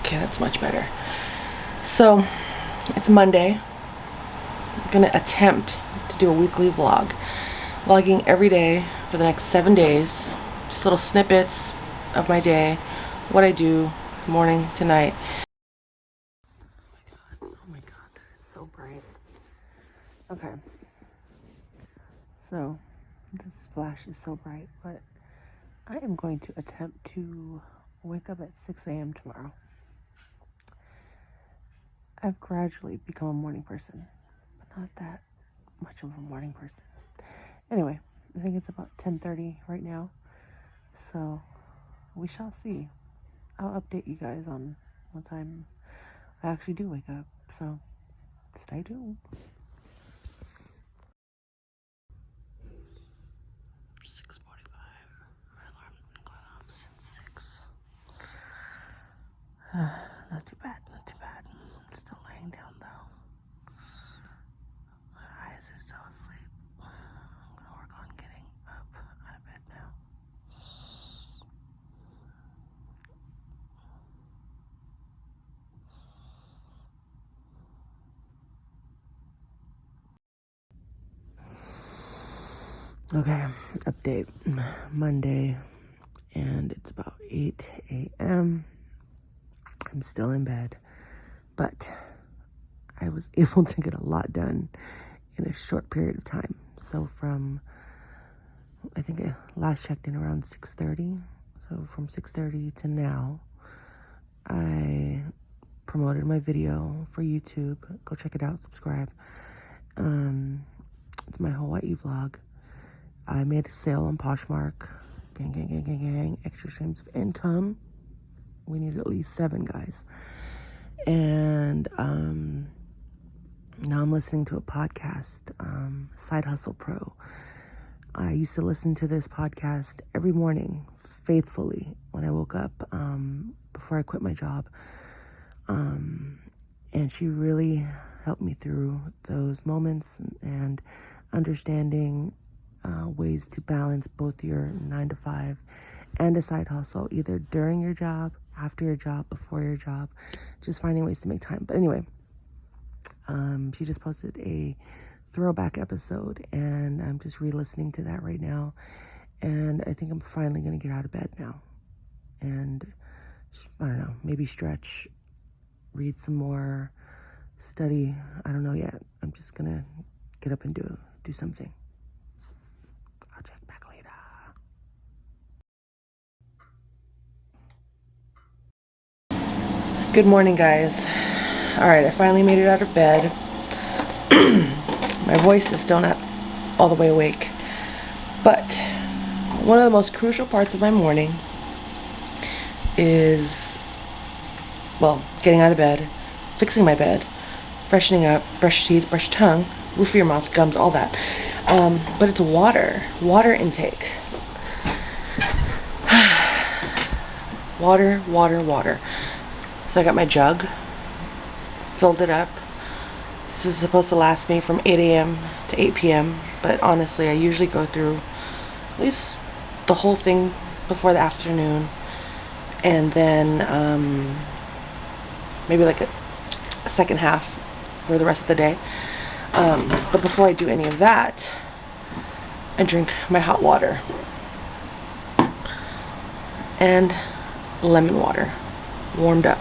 Okay, that's much better. So, it's Monday. I'm gonna attempt to do a weekly vlog. Vlogging every day for the next 7 days. Just little snippets of my day, what I do, morning to night. Oh my god, that is so bright. Okay. So, this flash is so bright, but I am going to attempt to wake up at 6 a.m. tomorrow. I've gradually become a morning person, but not that much of a morning person. Anyway, I think it's about 10:30 right now, so we shall see. I'll update you guys on what time I actually do wake up, so stay tuned. 6:45. My alarm's been going off since 6. Not too bad, not too bad. I'm still laying down though. My eyes are still asleep. I'm gonna work on getting up out of bed now. Okay, update. Monday, and it's about 8 a.m. I'm still in bed, but I was able to get a lot done in a short period of time. So from, I think I last checked in around 6:30. So from 6:30 to now, I promoted my video for YouTube. Go check it out, subscribe. It's my Hawaii vlog. I made a sale on Poshmark. Gang, gang, gang, gang, gang. Extra streams of income. We need at least 7 guys. And now I'm listening to a podcast, Side Hustle Pro. I used to listen to this podcast every morning, faithfully, when I woke up, before I quit my job. And she really helped me through those moments and understanding ways to balance both your 9 to 5 and a side hustle, either during your job, after your job, before your job, just finding ways to make time. But anyway, she just posted a throwback episode, and I'm just re-listening to that right now. And I think I'm finally going to get out of bed now. And I don't know, maybe stretch, read some more, study. I don't know yet. I'm just going to get up and do something. I'll check back later. Good morning, guys. All right, I finally made it out of bed. My voice is still not all the way awake, but one of the most crucial parts of my morning is, well, getting out of bed, fixing my bed, freshening up, brush your teeth, brush your tongue, roof of your mouth, gums, all that. But it's water intake. Water. So I got my jug, filled it up. This is supposed to last me from 8 a.m. to 8 p.m. But honestly, I usually go through at least the whole thing before the afternoon. And then maybe like a second half for the rest of the day. But before I do any of that, I drink my hot water and lemon water, warmed up.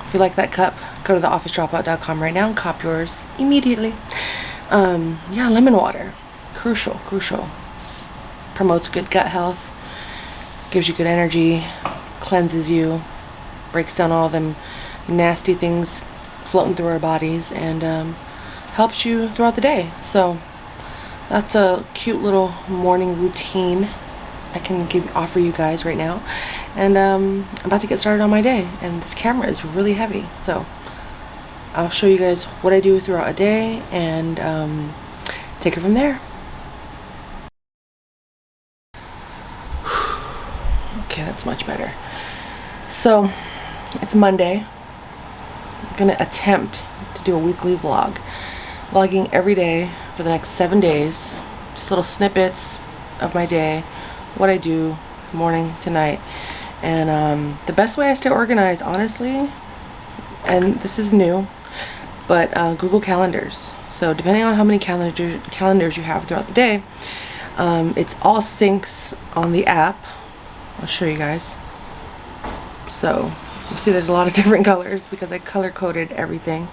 If you like that cup, go to theofficedropout.com right now and cop yours immediately. Yeah, lemon water, crucial. Promotes good gut health, gives you good energy, cleanses you, breaks down all them nasty things floating through our bodies, and helps you throughout the day. So that's a cute little morning routine I can offer you guys right now. And I'm about to get started on my day, and this camera is really heavy, so I'll show you guys what I do throughout a day and take it from there. Okay, that's much better. So it's Monday. I'm gonna attempt to do a weekly vlog, vlogging every day for the next 7 days, just little snippets of my day, what I do morning to night. And the best way I stay organized, honestly, and this is new, but Google Calendars. So depending on how many calendars you have throughout the day, it's all syncs on the app. I'll show you guys. So you see there's a lot of different colors because I color coded everything.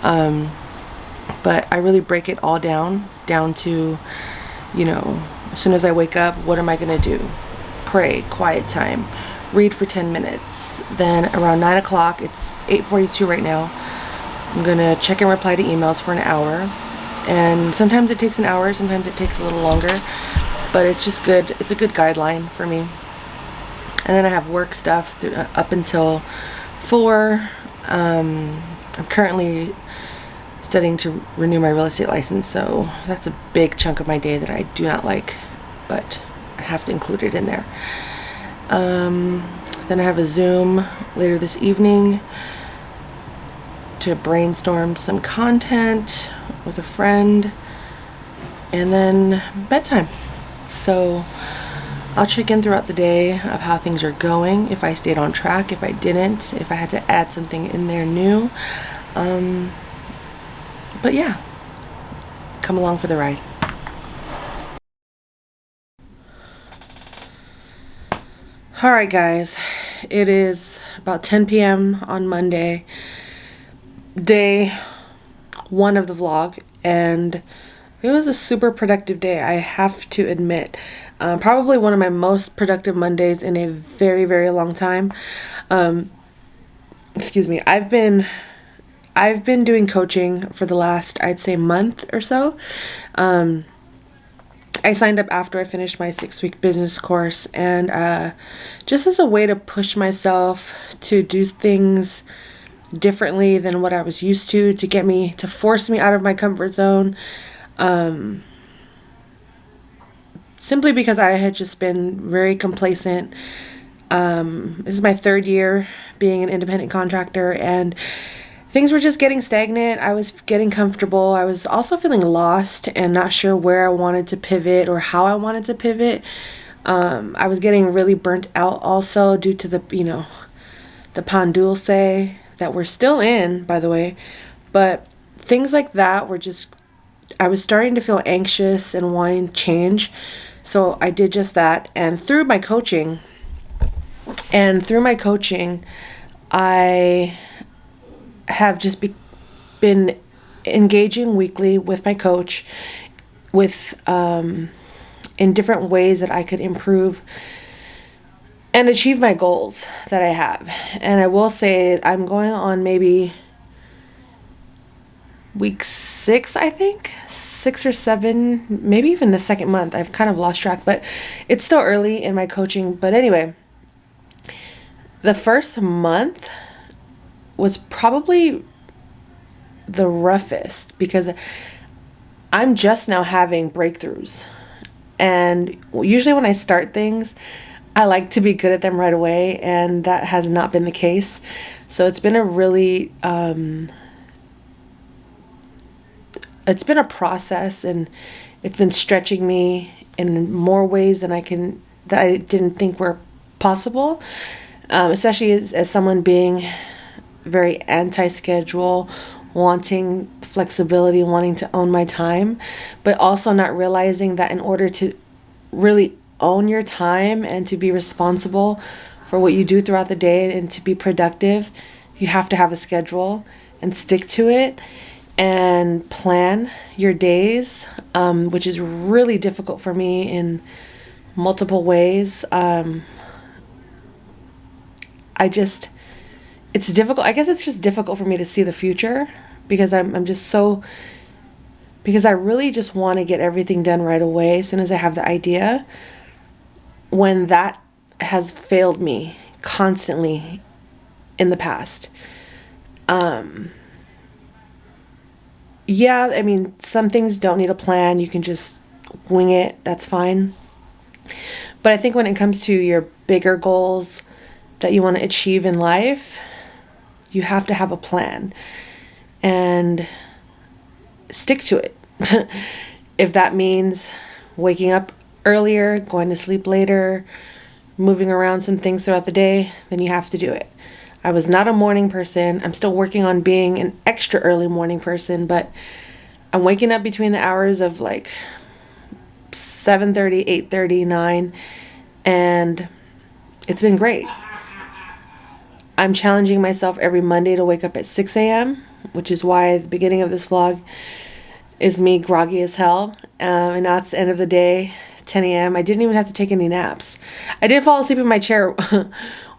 But I really break it all down to, you know, as soon as I wake up, what am I gonna do? Pray, quiet time, read for 10 minutes. Then around 9 o'clock, it's 8:42 right now, I'm gonna check and reply to emails for an hour. And sometimes it takes an hour, sometimes it takes a little longer, but it's just good. It's a good guideline for me. And then I have work stuff up until 4. I'm currently studying to renew my real estate license, so that's a big chunk of my day that I do not like, but I have to include it in there. Then I have a Zoom later this evening to brainstorm some content with a friend, and then bedtime. So I'll check in throughout the day of how things are going, if I stayed on track, if I didn't, if I had to add something in there new. But yeah, come along for the ride. Alright guys, it is about 10 p.m. on Monday, day 1 of the vlog, and it was a super productive day, I have to admit. Probably one of my most productive Mondays in a very, very long time. Excuse me. I've been doing coaching for the last, I'd say, month or so. I signed up after I finished my 6-week business course, and just as a way to push myself to do things differently than what I was used to get me, to force me out of my comfort zone. Simply because I had just been very complacent. This is my 3rd year being an independent contractor, and things were just getting stagnant. I was getting comfortable. I was also feeling lost and not sure where I wanted to pivot or how I wanted to pivot. I was getting really burnt out also due to the, you know, the pan dulce that we're still in, by the way. But things like that were just, I was starting to feel anxious and wanting change. So I did just that. And through my coaching, I have just been engaging weekly with my coach with in different ways that I could improve and achieve my goals that I have. And I will say I'm going on maybe week 6, I think. 6 or 7, maybe even the 2nd month. I've kind of lost track, but it's still early in my coaching. But anyway, the first month was probably the roughest because I'm just now having breakthroughs. And usually when I start things, I like to be good at them right away, and that has not been the case. So it's been a really it's been a process, and it's been stretching me in more ways than I didn't think were possible. Especially as someone being very anti-schedule, wanting flexibility, wanting to own my time, but also not realizing that in order to really own your time and to be responsible for what you do throughout the day and to be productive, you have to have a schedule and stick to it and plan your days, which is really difficult for me in multiple ways. It's difficult. I guess it's just difficult for me to see the future because because I really just want to get everything done right away as soon as I have the idea, when that has failed me constantly in the past. Yeah, I mean, some things don't need a plan. You can just wing it. That's fine. But I think when it comes to your bigger goals that you want to achieve in life, you have to have a plan and stick to it. If that means waking up earlier, going to sleep later, moving around some things throughout the day, then you have to do it. I was not a morning person. I'm still working on being an extra early morning person, but I'm waking up between the hours of like 7:30, 8:30, 9, and it's been great. I'm challenging myself every Monday to wake up at 6 a.m., which is why the beginning of this vlog is me groggy as hell. And now it's the end of the day, 10 a.m. I didn't even have to take any naps. I did fall asleep in my chair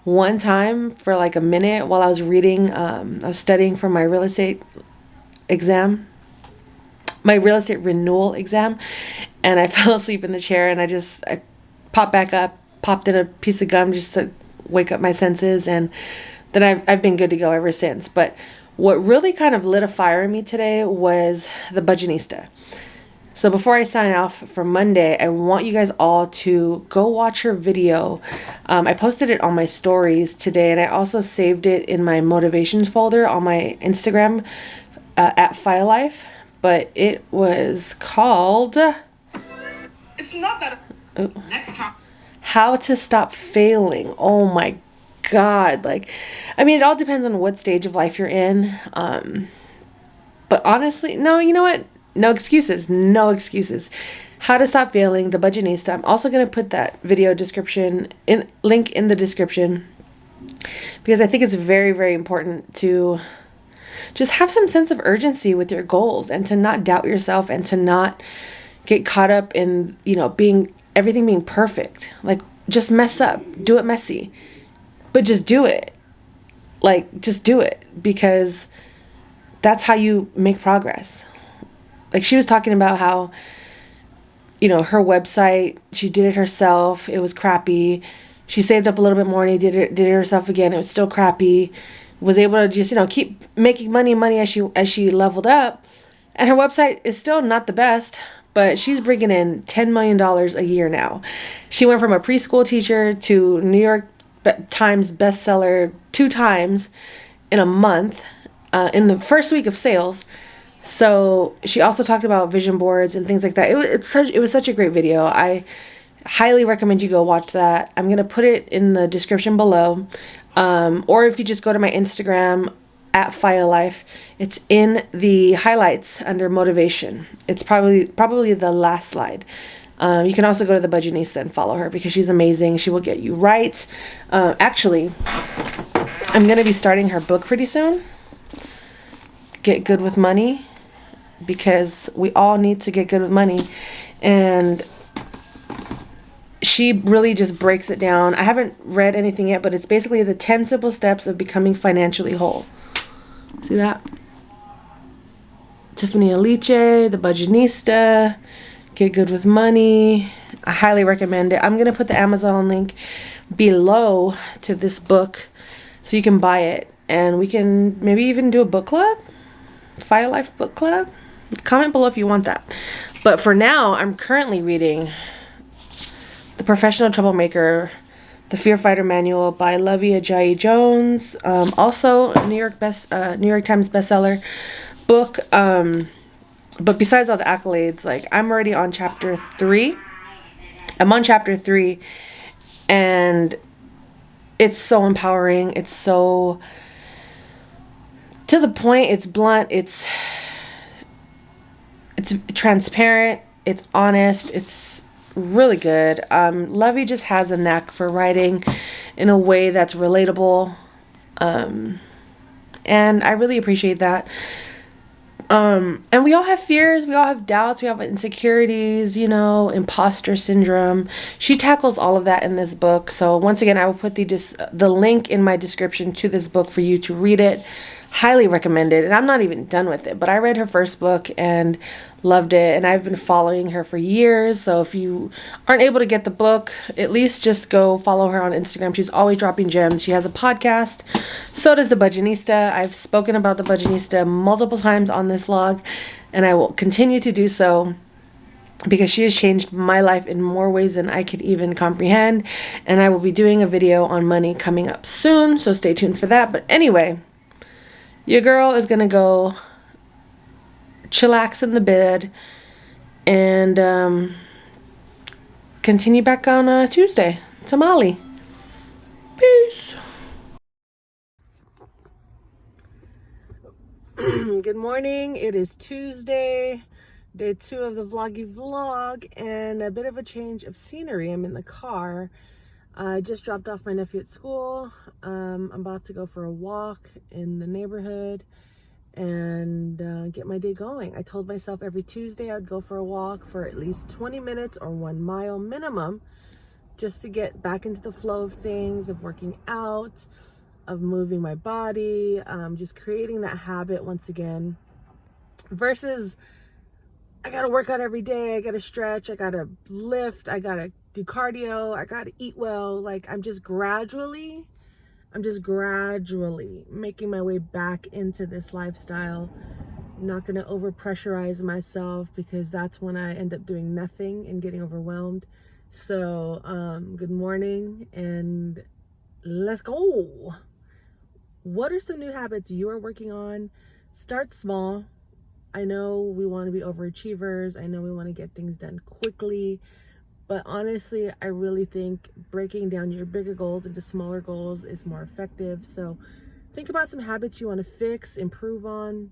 one time for like a minute while I was reading. I was studying for my real estate exam, my real estate renewal exam, and I fell asleep in the chair, and I popped back up, popped in a piece of gum just to wake up my senses, and then I've been good to go ever since. But what really kind of lit a fire in me today was the Budgetnista. So before I sign off for Monday, I want you guys all to go watch her video. I posted it on my stories today, and I also saved it in my motivations folder on my Instagram at Fiyah. But it was called It's not that. Next time. How to Stop Failing. Oh my God. Like, I mean, it all depends on what stage of life you're in. But honestly, no, you know what? No excuses. No excuses. How to Stop Failing, the Budgetnista. I'm also going to put that video link in the description, because I think it's very, very important to just have some sense of urgency with your goals, and to not doubt yourself, and to not get caught up in, everything being perfect. Like, just mess up, do it messy, but just do it. Like, just do it, because that's how you make progress. Like, she was talking about how, her website, she did it herself. It was crappy. She saved up a little bit more and did it herself again. It was still crappy. Was able to just, keep making money as she leveled up. And her website is still not the best, but she's bringing in $10 million a year now. She went from a preschool teacher to New York Times bestseller 2 times in a month, in the first week of sales. So she also talked about vision boards and things like that. It was such a great video. I highly recommend you go watch that. I'm going to put it in the description below. Or if you just go to my Instagram at Fiyah, it's in the highlights under motivation. It's probably the last slide. You can also go to the Budgetnista and follow her, because she's amazing. She will get you right. Actually, I'm going to be starting her book pretty soon. Get Good with Money, because we all need to get good with money. And she really just breaks it down. I haven't read anything yet, but it's basically the 10 simple steps of becoming financially whole. See that? Tiffany Aliche, the Budgetnista, Get Good with Money. I highly recommend it. I'm going to put the Amazon link below to this book so you can buy it. And we can maybe even do a book club. Fiyah book club. Comment below if you want that. But for now, I'm currently reading The Professional Troublemaker, The Fear Fighter Manual by Lovey Ajayi Jones. Also a New York Times bestseller book. But besides all the accolades, like, I'm already on chapter 3. I'm on chapter 3, and it's so empowering. It's so to the point. It's blunt. It's transparent. It's honest. It's really good. Lovey just has a knack for writing in a way that's relatable. And I really appreciate that. And we all have fears, we all have doubts, we have insecurities, imposter syndrome. She tackles all of that in this book. So once again, I will put the link in my description to this book for you to read it. Highly recommend it. And I'm not even done with it, but I read her first book and loved it, and I've been following her for years. So if you aren't able to get the book, at least just go follow her on Instagram. She's always dropping gems. She has a podcast. So does the Budgetnista. I've spoken about the Budgetnista multiple times on this vlog, and I will continue to do so, because she has changed my life in more ways than I could even comprehend. And I will be doing a video on money coming up soon, so stay tuned for that. But anyway, your girl is gonna go chillax in the bed and continue back on Tuesday. Tamale. Peace. Good morning. It is Tuesday, day 2 of the vloggy vlog, and a bit of a change of scenery. I'm in the car. I just dropped off my nephew at school. I'm about to go for a walk in the neighborhood and get my day going. I told myself every Tuesday I would go for a walk for at least 20 minutes or 1 mile minimum, just to get back into the flow of things, of working out, of moving my body, just creating that habit once again, versus I gotta work out every day, I gotta stretch, I gotta lift, I gotta do cardio, I gotta eat well. Like, I'm just gradually making my way back into this lifestyle. I'm not gonna over pressurize myself, because that's when I end up doing nothing and getting overwhelmed. So good morning and let's go. What are some new habits you are working on? Start small. I know we want to be overachievers. I know we want to get things done quickly. But honestly, I really think breaking down your bigger goals into smaller goals is more effective. So think about some habits you want to fix, improve on,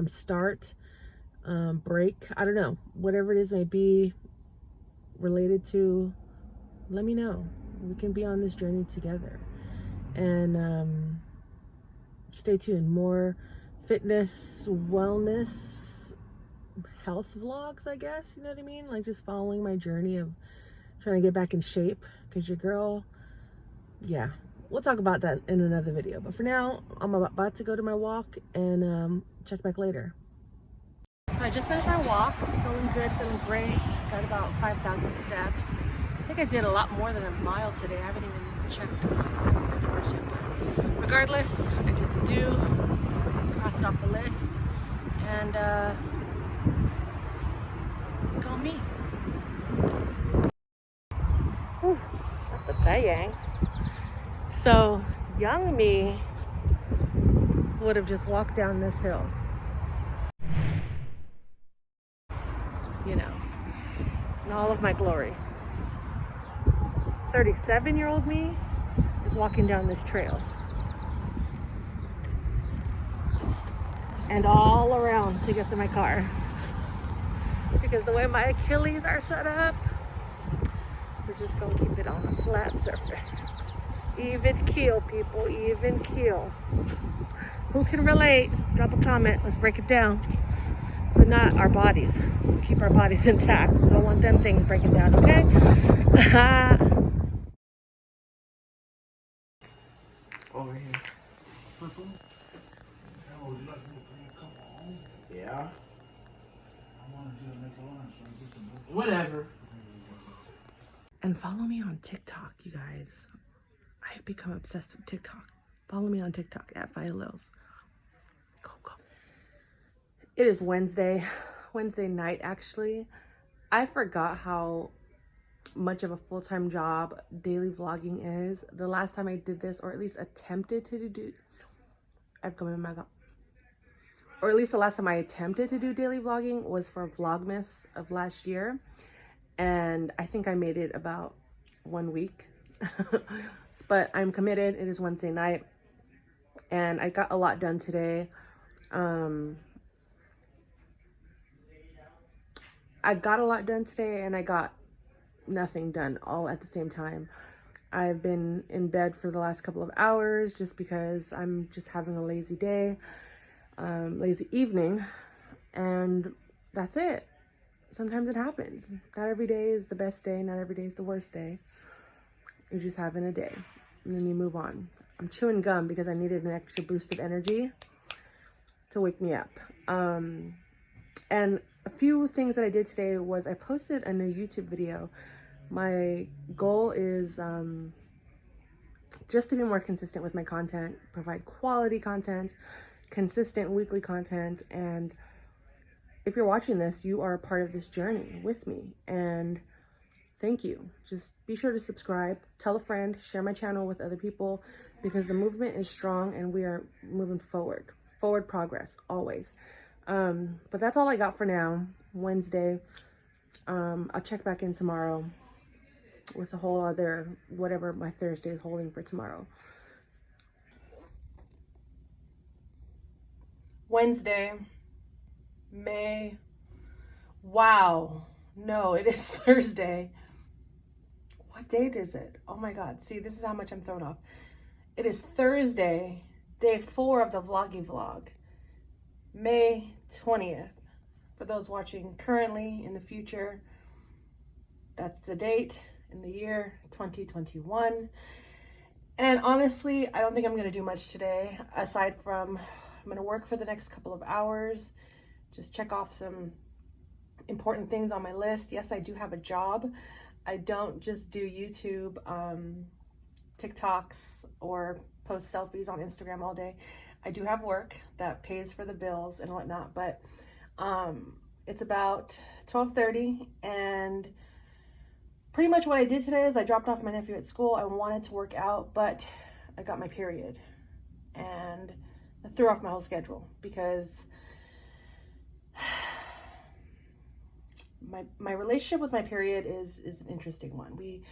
start, break. I don't know. Whatever it is may be related to, let me know. We can be on this journey together. And stay tuned. More fitness, wellness, health vlogs, I guess, you know what I mean? Like, just following my journey of trying to get back in shape, because your girl, yeah, we'll talk about that in another video. But for now, I'm about to go to my walk and check back later. So I just finished my walk, feeling good, feeling great. Got about 5,000 steps. I think I did a lot more than a mile today. I haven't even checked my numbers yet, but regardless, I did the do, crossed it off the list, and go me. Whew, not the dang. So young me would have just walked down this hill, you know, in all of my glory. 37-year-old me is walking down this trail. And all around to get to my car. Because the way my Achilles are set up, we're just gonna keep it on a flat surface. Even keel, people, even keel. Who can relate? Drop a comment, let's break it down. But not our bodies. Keep our bodies intact. We don't want them things breaking down, okay? Over here. Purple? Oh, would you like me to bring a cup home? Yeah. I wanted you to make a lunch so I get some books. Whatever. And follow me on TikTok, you guys. I've become obsessed with TikTok. Follow me on TikTok at Fiyah Lils. Go, go. It is Wednesday night, actually. I forgot how much of a full-time job daily vlogging is. The last time I did this, or at least attempted to do, or at least the last time I attempted to do daily vlogging was for Vlogmas of last year, and I think I made it about 1 week. But I'm committed. It is Wednesday night, and I got a lot done today. I got a lot done today, and I got nothing done all at the same time. I've been in bed for the last couple of hours just because I'm just having a lazy day, lazy evening, and that's it. Sometimes it happens. Not every day is the best day, not every day is the worst day. You're just having a day, and then you move on. I'm chewing gum because I needed an extra boost of energy to wake me up. And a few things that I did today was I posted a new YouTube video. My goal is just to be more consistent with my content, provide quality content, consistent weekly content. And if you're watching this, you are a part of this journey with me. And thank you. Just be sure to subscribe, tell a friend, share my channel with other people, because the movement is strong and we are moving forward progress always. But that's all I got for now. Wednesday. I'll check back in tomorrow with a whole other, whatever my Thursday is holding for tomorrow. Wednesday, May. Wow. No, it is Thursday. What date is it? Oh my God. See, this is how much I'm thrown off. It is Thursday, day 4 of the vloggy vlog. May 20th. For those watching currently, in the future, that's the date in the year 2021. And honestly, I don't think I'm going to do much today, aside from I'm going to work for the next couple of hours, just check off some important things on my list. Yes, I do have a job. I don't just do YouTube, TikToks, or post selfies on Instagram all day. I do have work that pays for the bills and whatnot, but it's about 12:30, and pretty much what I did today is I dropped off my nephew at school. I wanted to work out, but I got my period, and I threw off my whole schedule because my relationship with my period is an interesting one. We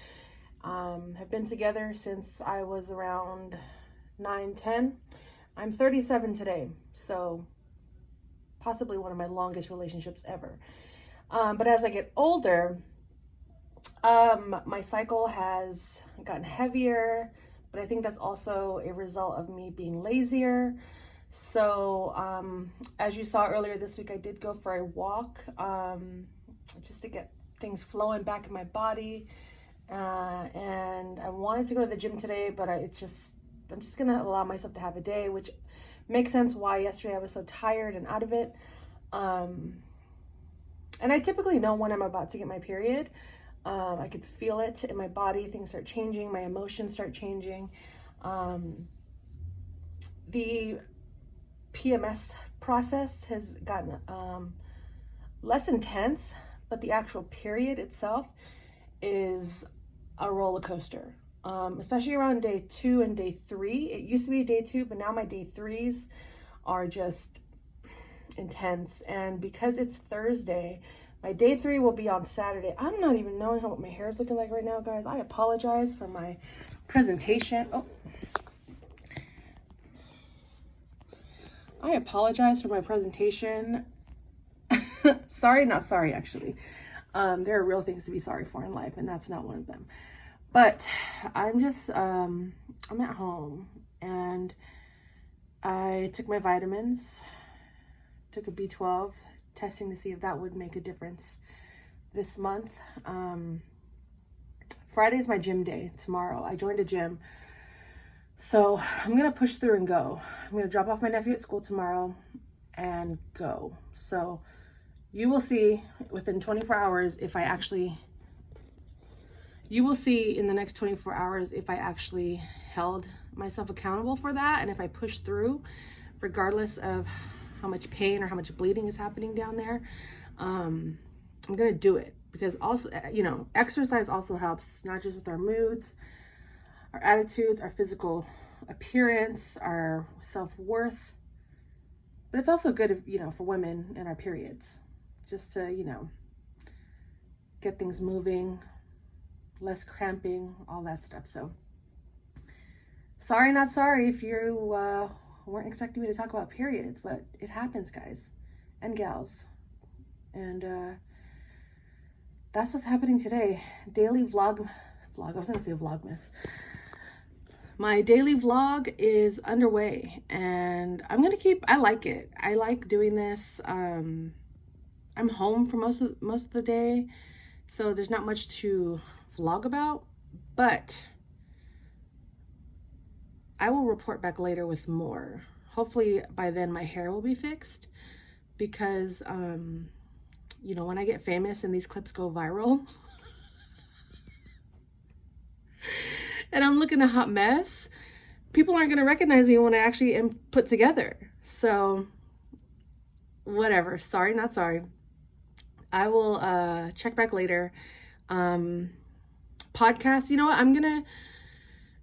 have been together since I was around 9-10. I'm 37 today, so possibly one of my longest relationships ever. But as I get older, my cycle has gotten heavier, but I think that's also a result of me being lazier. So as you saw earlier this week, I did go for a walk just to get things flowing back in my body. And I wanted to go to the gym today, but I'm just gonna allow myself to have a day, which makes sense why yesterday I was so tired and out of it. And I typically know when I'm about to get my period. I could feel it in my body. Things start changing. My emotions start changing. The PMS process has gotten less intense, but the actual period itself is a roller coaster, especially around day 2 and day 3. It used to be day 2, but now my day 3s are just intense. And because it's Thursday, my day 3 will be on Saturday. I'm not even knowing what my hair is looking like right now, guys. I apologize for my presentation. I apologize for my presentation. Sorry, not sorry, actually. There are real things to be sorry for in life, and that's not one of them. But I'm just, I'm at home, and I took my vitamins, took a B12 testing to see if that would make a difference this month. Friday's my gym day tomorrow. I joined a gym. So I'm going to push through and go. I'm going to drop off my nephew at school tomorrow and go. So you will see within 24 hours if I actually, you will see in the next 24 hours if I actually held myself accountable for that, and if I pushed through regardless of how much pain or how much bleeding is happening down there. I'm going to do it because also, exercise also helps, not just with our moods, our attitudes, our physical appearance, our self-worth, but it's also good, for women in our periods, just to, get things moving, less cramping, all that stuff. So sorry, not sorry if you weren't expecting me to talk about periods, but it happens, guys and gals. And that's what's happening today. Daily vlog, I was gonna say Vlogmas. My daily vlog is underway, and I like it. I like doing this. I'm home for most of the day, so there's not much to vlog about, but I will report back later with more. Hopefully by then my hair will be fixed, because when I get famous and these clips go viral and I'm looking a hot mess, people aren't going to recognize me when I actually am put together. So whatever, sorry, not sorry. I will check back later. Podcasts, I'm going to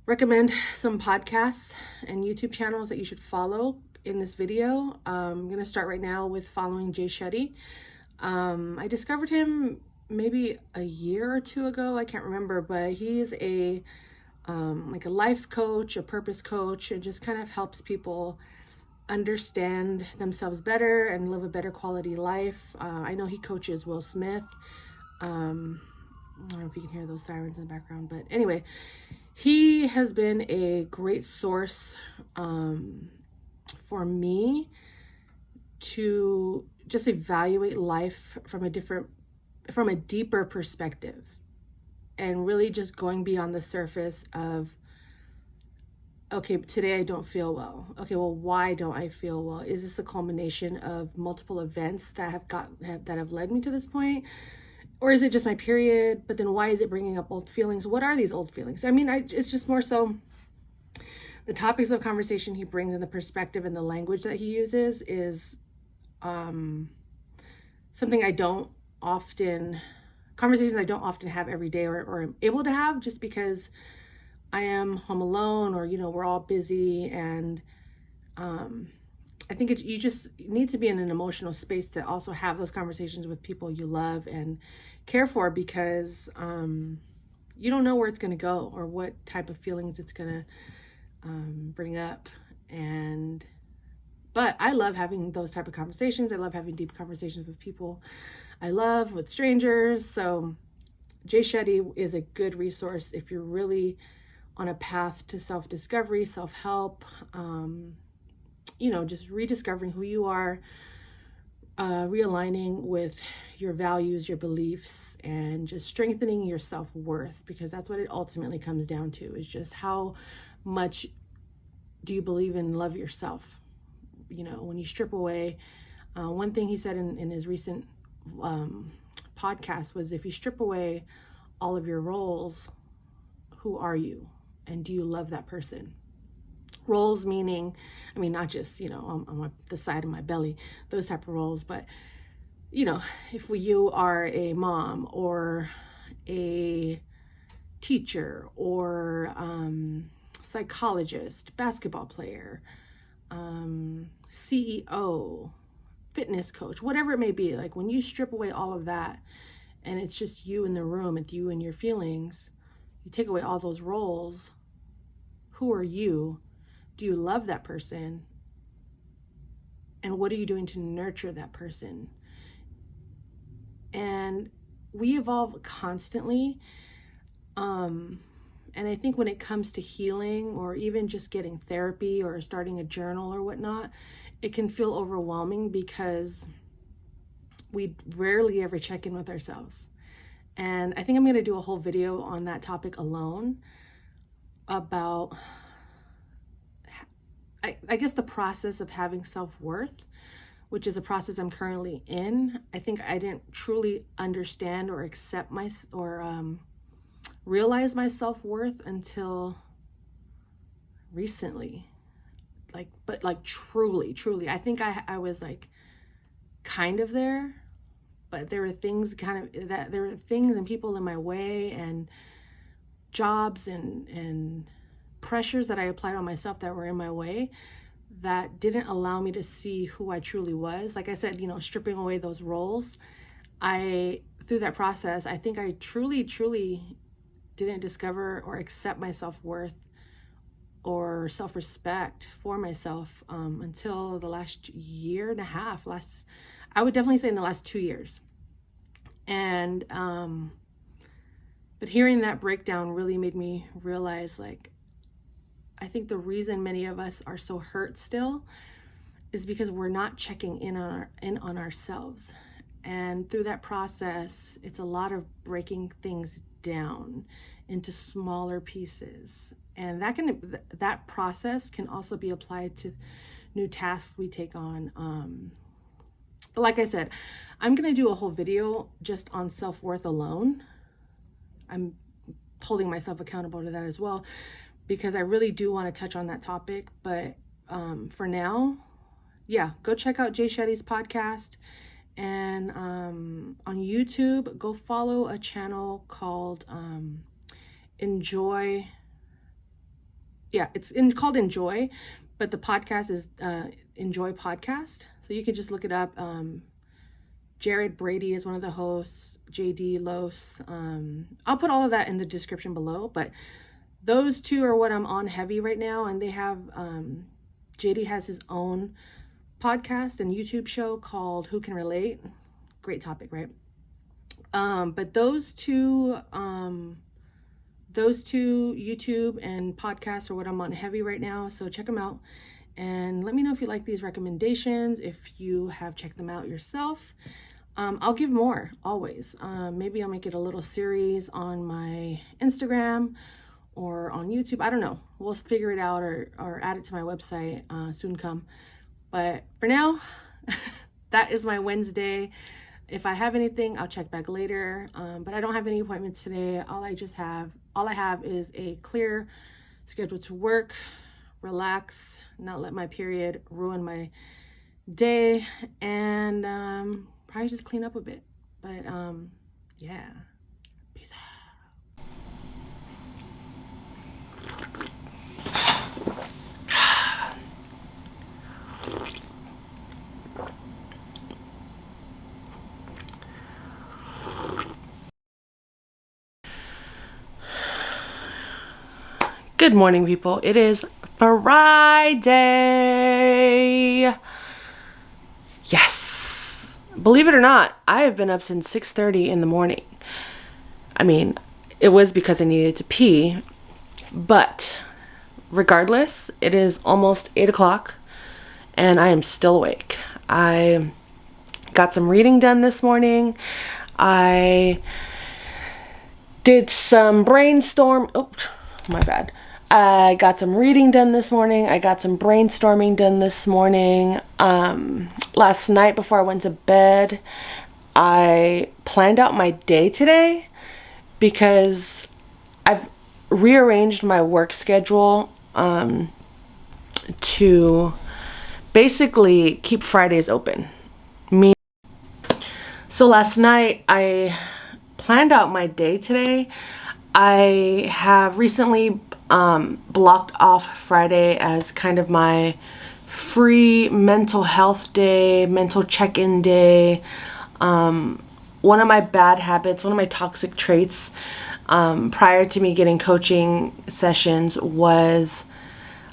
recommend some podcasts and YouTube channels that you should follow in this video. I'm going to start right now with following Jay Shetty. I discovered him maybe a year or two ago, I can't remember, but he's like a life coach, a purpose coach, and just kind of helps people understand themselves better and live a better quality life. I know he coaches Will Smith. I don't know if you can hear those sirens in the background, but anyway, he has been a great source for me to just evaluate life from a deeper perspective, and really just going beyond the surface of, okay, today I don't feel well. Okay, well, why don't I feel well? Is this a culmination of multiple events that have led me to this point? Or is it just my period? But then why is it bringing up old feelings? What are these old feelings? I mean, it's just more so the topics of conversation he brings and the perspective and the language that he uses is something conversations I don't often have every day or am able to have, just because I am home alone, or, we're all busy. And I think you just need to be in an emotional space to also have those conversations with people you love and care for, because you don't know where it's going to go or what type of feelings it's going to bring up. But I love having those type of conversations. I love having deep conversations with people I love, with strangers. So Jay Shetty is a good resource if you're really on a path to self-discovery, self-help, just rediscovering who you are, realigning with your values, your beliefs, and just strengthening your self-worth, because that's what it ultimately comes down to, is just how much do you believe and love yourself. When you strip away, one thing he said in his recent podcast was, if you strip away all of your roles, who are you? And do you love that person? Roles meaning, not just, on the side of my belly, those type of roles, but, if you are a mom or a teacher or psychologist, basketball player, CEO, fitness coach, whatever it may be, like when you strip away all of that and it's just you in the room, it's you and your feelings, you take away all those roles, who are you? Do you love that person? And what are you doing to nurture that person? And we evolve constantly. And I think when it comes to healing, or even just getting therapy or starting a journal or whatnot, it can feel overwhelming because we rarely ever check in with ourselves. And I think I'm going to do a whole video on that topic alone, about, I guess, the process of having self-worth, which is a process I'm currently in. I think I didn't truly understand or accept realize my self-worth until recently. But truly, I think I was like kind of there, but there were things and people in my way, and jobs and pressures that I applied on myself that were in my way, that didn't allow me to see who I truly was. Like I said, stripping away those roles, through that process, I think I truly didn't discover or accept my self-worth or self-respect for myself until the last year and a half. I would definitely say in the last 2 years. And but hearing that breakdown really made me realize, like, I think the reason many of us are so hurt still is because we're not checking in on ourselves. And through that process, it's a lot of breaking things down into smaller pieces. And that process can also be applied to new tasks we take on. But like I said, I'm going to do a whole video just on self-worth alone. I'm holding myself accountable to that as well, because I really do want to touch on that topic. But for now, go check out Jay Shetty's podcast. And on YouTube, go follow a channel called Enjoy. It's called Enjoy, but the podcast is Enjoy Podcast. So you can just look it up. Jared Brady is one of the hosts, JD Los. I'll put all of that in the description below, but those two are what I'm on heavy right now. And they have, JD has his own podcast and YouTube show called Who Can Relate? Great topic, right? But those two YouTube and podcasts are what I'm on heavy right now. So check them out and let me know if you like these recommendations, if you have checked them out yourself. I'll give more always. Maybe I'll make it a little series on my Instagram or on YouTube. I don't know. We'll figure it out or add it to my website soon come. But for now, that is my Wednesday. If I have anything, I'll check back later. But I don't have any appointments today. All I have is a clear schedule to work, relax, not let my period ruin my day, and probably just clean up a bit. But yeah. Peace out. Good morning, people. It is Friday. Yes. Believe it or not, I have been up since 6:30 in the morning. I mean, it was because I needed to pee, but regardless, it is almost 8 o'clock and I am still awake. I got some reading done this morning. I did some brainstorm. Oh, my bad. I got some reading done this morning. I got some brainstorming done this morning. Last night before I went to bed, I planned out my day today because I've rearranged my work schedule to basically keep Fridays open. So last night I planned out my day today. I have recently blocked off Friday as kind of my free mental health day, mental check-in day. One of my bad habits, one of my toxic traits prior to me getting coaching sessions was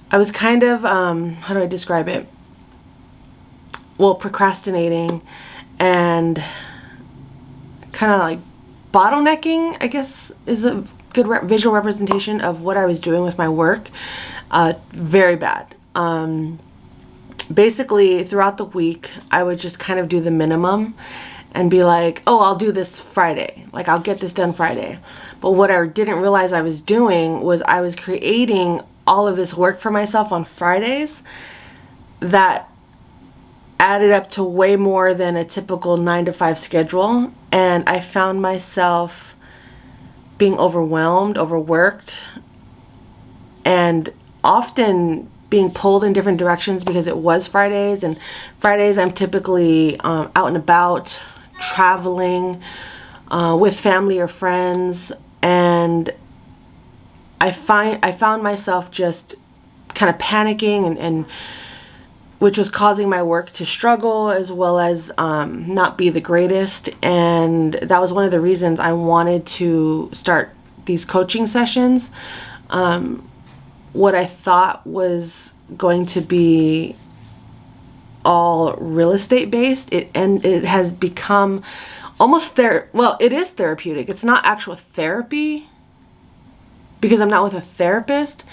I was kind of, how do I describe it? Well, procrastinating and kind of like bottlenecking, I guess, is a good visual representation of what I was doing with my work. Very bad. Basically, throughout the week, I would just kind of do the minimum and be like, oh, I'll do this Friday. Like, I'll get this done Friday. But what I didn't realize I was doing was I was creating all of this work for myself on Fridays that added up to way more than a typical 9-to-5 schedule. And I found myself being overwhelmed, overworked, and often being pulled in different directions because it was Fridays. And Fridays I'm typically out and about, traveling with family or friends. And I found myself just kind of panicking and which was causing my work to struggle as well as not be the greatest. And that was one of the reasons I wanted to start these coaching sessions. What I thought was going to be all real estate based, it has become almost it is therapeutic. It's not actual therapy because I'm not with a therapist,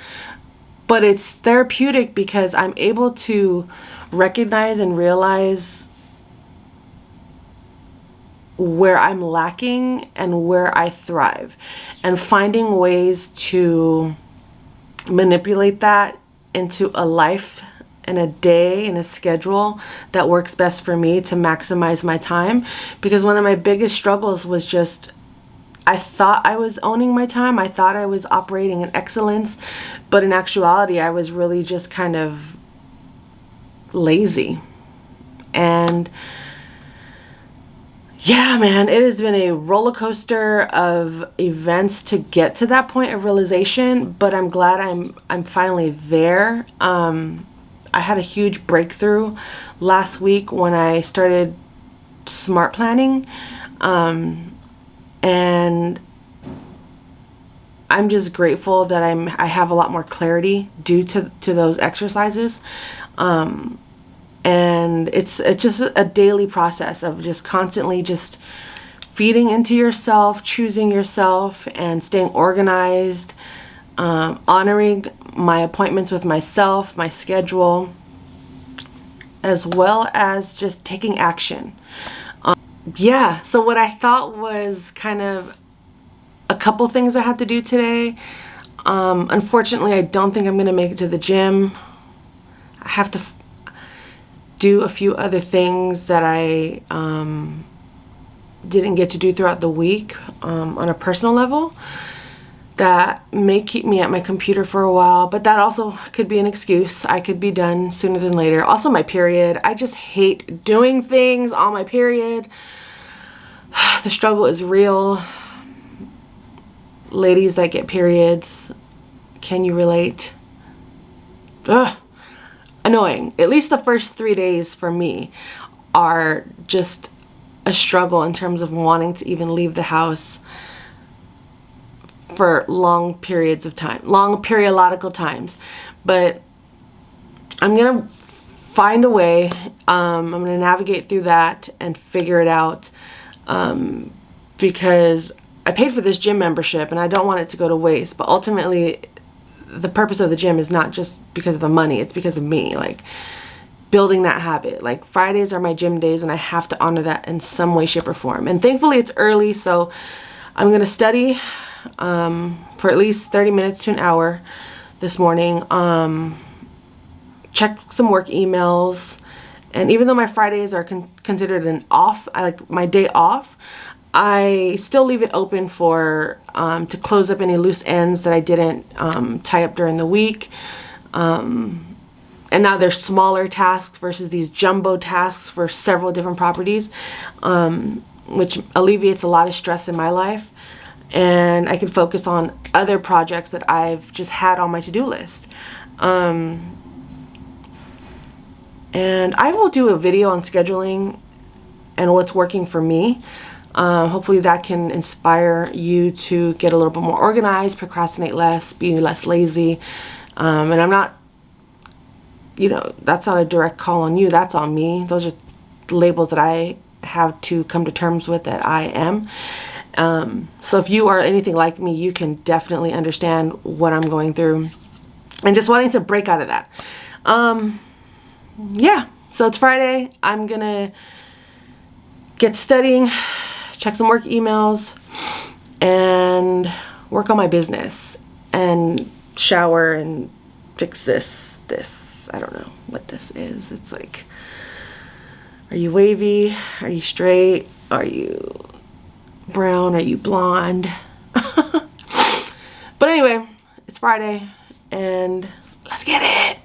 but it's therapeutic because I'm able to recognize and realize where I'm lacking and where I thrive, and finding ways to manipulate that into a life and a day and a schedule that works best for me to maximize my time. Because one of my biggest struggles was just I thought I was owning my time. I thought I was operating in excellence, but in actuality, I was really just kind of lazy. And yeah, man, it has been a roller coaster of events to get to that point of realization, but I'm glad I'm finally there. I had a huge breakthrough last week when I started smart planning. And I'm just grateful that I have a lot more clarity due to those exercises. And it's just a daily process of just constantly just feeding into yourself, choosing yourself, and staying organized, honoring my appointments with myself, my schedule, as well as just taking action. Yeah, so what I thought was kind of a couple things I had to do today. Unfortunately, I don't think I'm going to make it to the gym. I have to do a few other things that I didn't get to do throughout the week on a personal level that may keep me at my computer for a while, but that also could be an excuse. I could be done sooner than later. Also, my period. I just hate doing things on my period. The struggle is real. Ladies that get periods, can you relate? Ugh, annoying. At least the first 3 days for me are just a struggle in terms of wanting to even leave the house for long periods of time, long periodical times. But I'm gonna find a way. I'm gonna navigate through that and figure it out, because I paid for this gym membership and I don't want it to go to waste. But ultimately, the purpose of the gym is not just because of the money, it's because of me, like building that habit. Like Fridays are my gym days and I have to honor that in some way, shape, or form. And thankfully it's early, so I'm gonna study for at least 30 minutes to an hour this morning, check some work emails. And even though my Fridays are considered an off, like my day off, I still leave it open for to close up any loose ends that I didn't tie up during the week. And now there's smaller tasks versus these jumbo tasks for several different properties, which alleviates a lot of stress in my life. And I can focus on other projects that I've just had on my to-do list. And I will do a video on scheduling and what's working for me. Hopefully that can inspire you to get a little bit more organized, procrastinate less, be less lazy. And I'm not, that's not a direct call on you. That's on me. Those are labels that I have to come to terms with that I am. So if you are anything like me, you can definitely understand what I'm going through and just wanting to break out of that. Yeah, so it's Friday. I'm gonna get studying, check some work emails, and work on my business and shower and fix this. I don't know what this is. It's like, are you wavy? Are you straight? Are you brown? Are you blonde? But anyway, it's Friday and let's get it.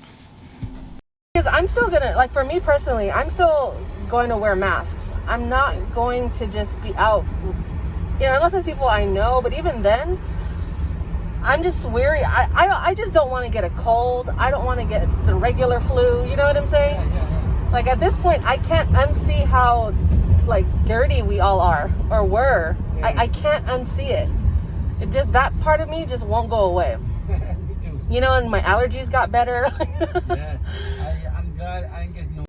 Because I'm still gonna, like, for me personally, I'm still going to wear masks. I'm not going to just be out, unless it's people I know. But even then, I'm just weary. I just don't want to get a cold. I don't want to get the regular flu. You know what I'm saying? Like, at this point, I can't unsee how, like, dirty we all are or were. I can't unsee it. It just, that part of me just won't go away. Me too. And my allergies got better. Yes. I'm glad I didn't get no.